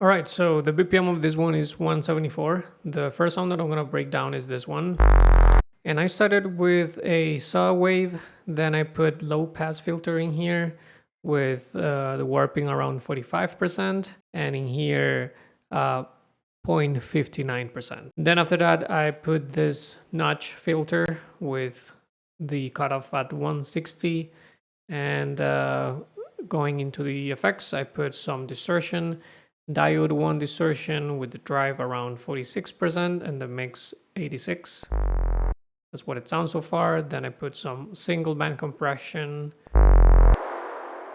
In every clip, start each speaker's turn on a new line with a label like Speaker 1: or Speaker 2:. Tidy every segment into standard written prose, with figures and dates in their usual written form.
Speaker 1: Alright, so the BPM of this one is 174. The first sound that I'm gonna break down is this one. And I started with a saw wave, then I put low pass filter in here with the warping around 45%, and in here 0.59%. Then after that I put this notch filter with the cutoff at 160, and going into the effects I put some distortion, diode 1 distortion with the drive around 46% and the mix 86. That's what it sounds so far. Then I put some single band compression,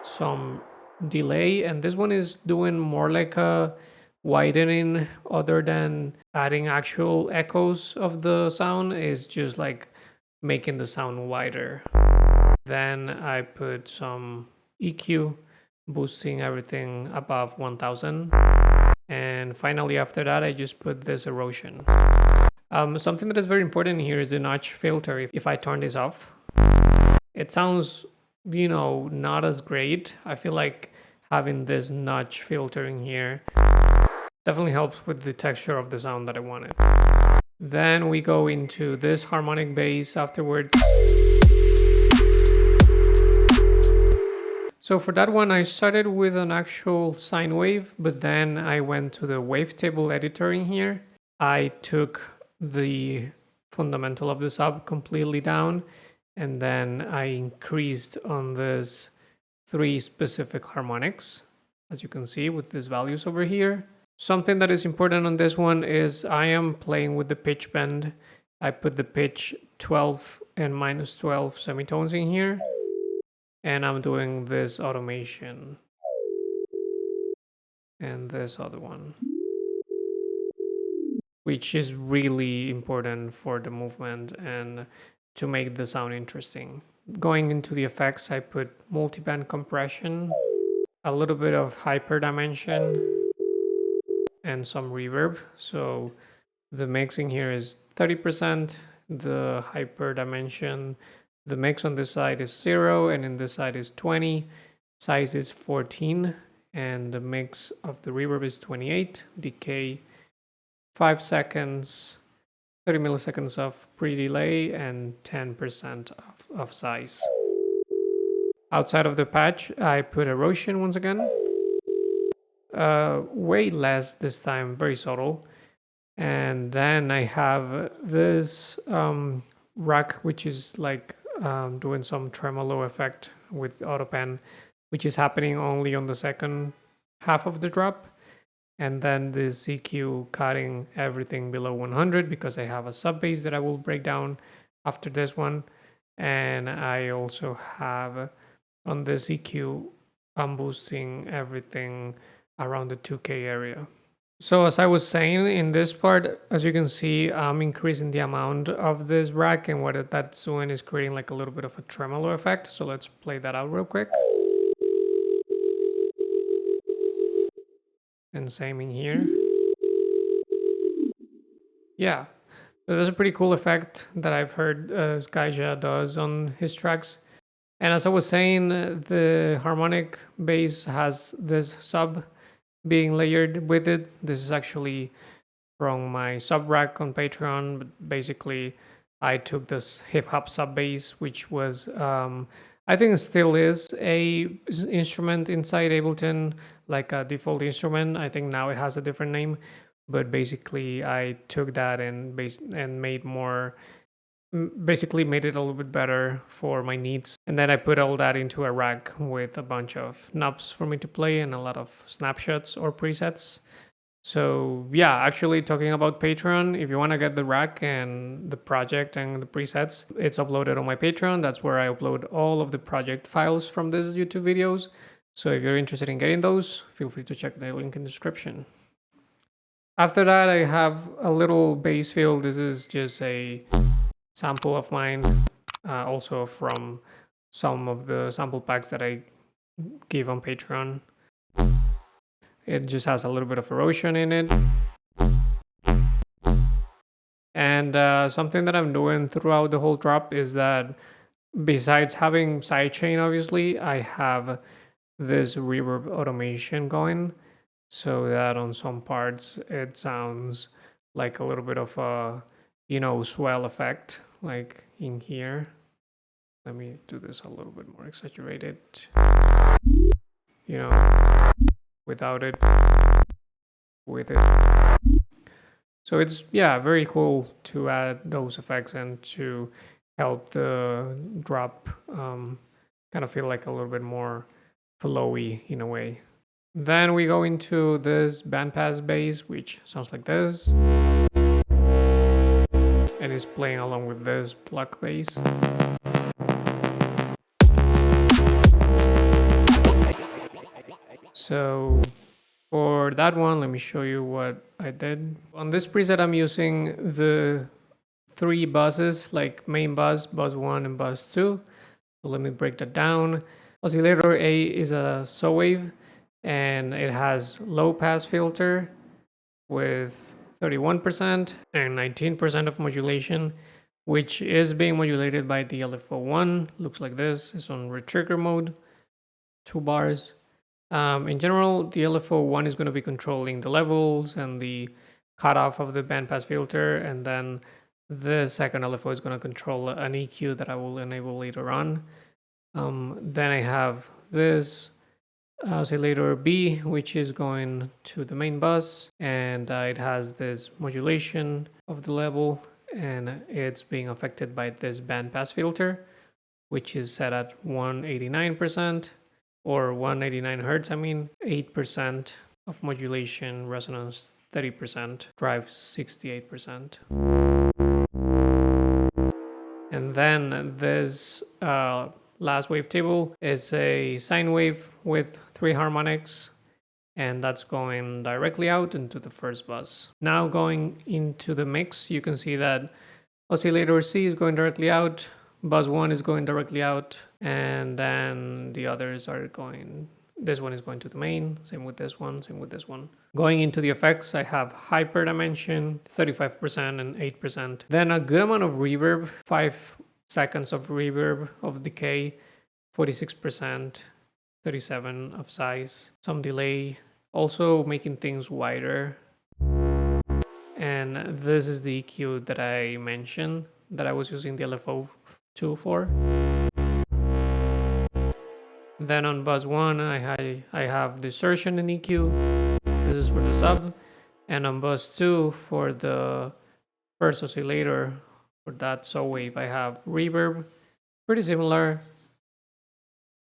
Speaker 1: some delay, and this one is doing more like a widening other than adding actual echoes of the sound. Is just like making the sound wider. Then I put some EQ, boosting everything above 1000. And finally after that I just put this erosion. Something that is very important here is the notch filter. If I turn this off, it sounds, you know, not as great. I feel like having this notch filter in here definitely helps with the texture of the sound that I wanted. Then we go into this harmonic bass afterwards. So for that one, I started with an actual sine wave, but then I went to the wavetable editor in here. I took the fundamental of the sub completely down, and then I increased on this 3 specific harmonics, as you can see with these values over here. Something that is important on this one is I am playing with the pitch bend. I put the pitch 12 and -12 semitones in here, and I'm doing this automation and this other one, which is really important for the movement and to make the sound interesting. Going into the effects, I put multiband compression, a little bit of hyperdimension, and some reverb. So the mixing here is 30%, the hyperdimension, the mix on this side is 0, and in this side is 20, size is 14, and the mix of the reverb is 28, decay 5 seconds, 30 milliseconds of pre-delay, and 10% of size. Outside of the patch, I put erosion once again. Way less this time, very subtle. And then I have this rack, which is like doing some tremolo effect with autopen, which is happening only on the second half of the drop. And then this EQ cutting everything below 100 because I have a sub bass that I will break down after this one. And I also have on this EQ, I'm boosting everything around the 2K area. So as I was saying, in this part, as you can see, I'm increasing the amount of this rack, and what that's doing is creating like a little bit of a tremolo effect. So let's play that out real quick. And same in here. Yeah, so that's a pretty cool effect that I've heard Skysia does on his tracks. And as I was saying, the harmonic bass has this sub being layered with it. This is actually from my sub rack on Patreon, but basically I took this hip hop sub bass, which was I think it still is a instrument inside Ableton, like a default instrument. I think now it has a different name, but basically I took that and made more, basically made it a little bit better for my needs. And then I put all that into a rack with a bunch of knobs for me to play and a lot of snapshots or presets. So yeah, actually talking about Patreon, if you want to get the rack and the project and the presets, it's uploaded on my Patreon. That's where I upload all of the project files from these YouTube videos. So if you're interested in getting those, feel free to check the link in the description. After that, I have a little bass fill. This is just a sample of mine, also from some of the sample packs that I give on Patreon. It just has a little bit of erosion in it. And something that I'm doing throughout the whole drop is that besides having sidechain, obviously, I have this reverb automation going. so that on some parts it sounds like a little bit of a, you know, swell effect, like in here. Let me do this a little bit more exaggerated, you know, without it, with it. So it's, yeah, very cool to add those effects and to help the drop kind of feel like a little bit more flowy in a way. Then we go into this bandpass bass, which sounds like this, and is playing along with this Pluck Bass. So for that one, let me show you what I did. On this preset, I'm using the 3 buses, like main bus, bus 1, and bus 2. So let me break that down. Oscillator A is a saw wave, and it has low pass filter with 31% and 19% of modulation, which is being modulated by the LFO1. Looks like this. It's on retrigger mode, 2 bars. In general, the LFO1 is going to be controlling the levels and the cutoff of the bandpass filter, and then the second LFO is going to control an EQ that I will enable later on. Then I have this oscillator B, which is going to the main bus, and it has this modulation of the level, and it's being affected by this bandpass filter, which is set at 189%. Or 189 hertz, 8% of modulation, resonance 30%, drive 68%. And then this last wavetable is a sine wave with 3 harmonics, and that's going directly out into the first bus. Now going into the mix, you can see that oscillator C is going directly out, bus 1 is going directly out, and then the others are going, this one is going to the main, same with this one, same with this one. Going into the effects, I have hyper dimension, 35% and 8%. Then a good amount of reverb, 5 seconds of reverb of decay, 46%, 37 of size, some delay, also making things wider. And this is the EQ that I mentioned that I was using the LFO2 for. Then on bus 1, I have distortion and EQ. This is for the sub. And on bus 2, for the first oscillator, for that saw wave, I have reverb, pretty similar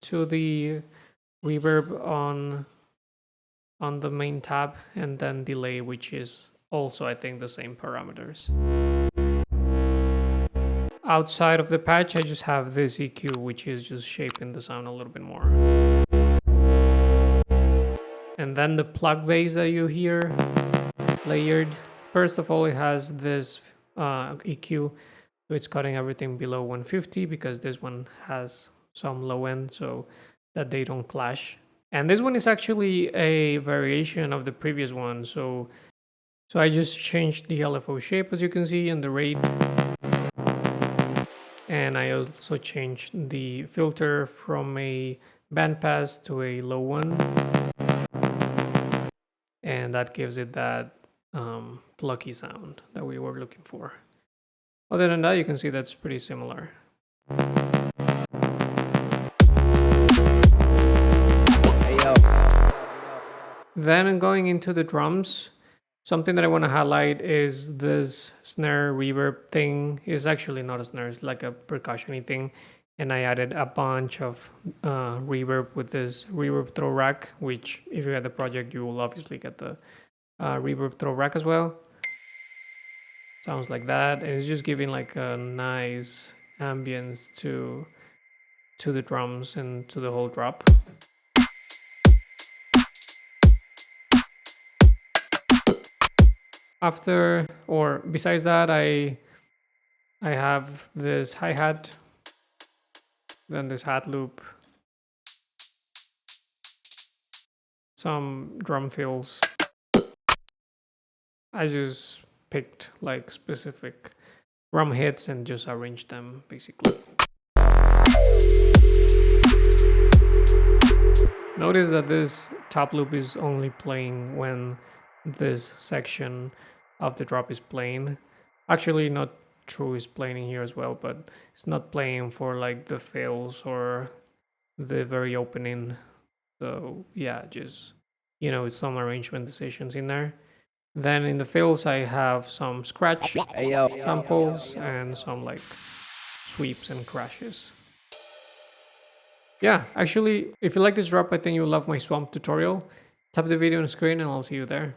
Speaker 1: to the reverb on the main tab, and then delay, which is also, I think, the same parameters. Outside of the patch, I just have this EQ, which is just shaping the sound a little bit more. And then the Pluck Bass that you hear layered. First of all, it has this EQ, so it's cutting everything below 150 because this one has some low end so that they don't clash. And this one is actually a variation of the previous one, so I just changed the LFO shape, as you can see, and the rate. And I also changed the filter from a bandpass to a low one. And that gives it that plucky sound that we were looking for. Other than that, you can see that's pretty similar. Then going into the drums, something that I want to highlight is this snare reverb thing. It's actually not a snare, it's like a percussion-y thing. And I added a bunch of reverb with this reverb throw rack, which if you had the project, you will obviously get the reverb throw rack as well. Sounds like that, and it's just giving like a nice ambience to the drums and to the whole drop. After, or besides that, I have this hi-hat, then this hat loop, some drum fills. I just picked like specific drum hits and just arranged them basically. Notice that this top loop is only playing when this section of the drop is playing. Actually, not true, is playing here as well, but it's not playing for like the fills or the very opening. So yeah, just, you know, some arrangement decisions in there. Then in the fills, I have some scratch samples and some like sweeps and crashes. Yeah, actually, if you like this drop, I think you'll love my swamp tutorial. Tap the video on the screen and I'll see you there.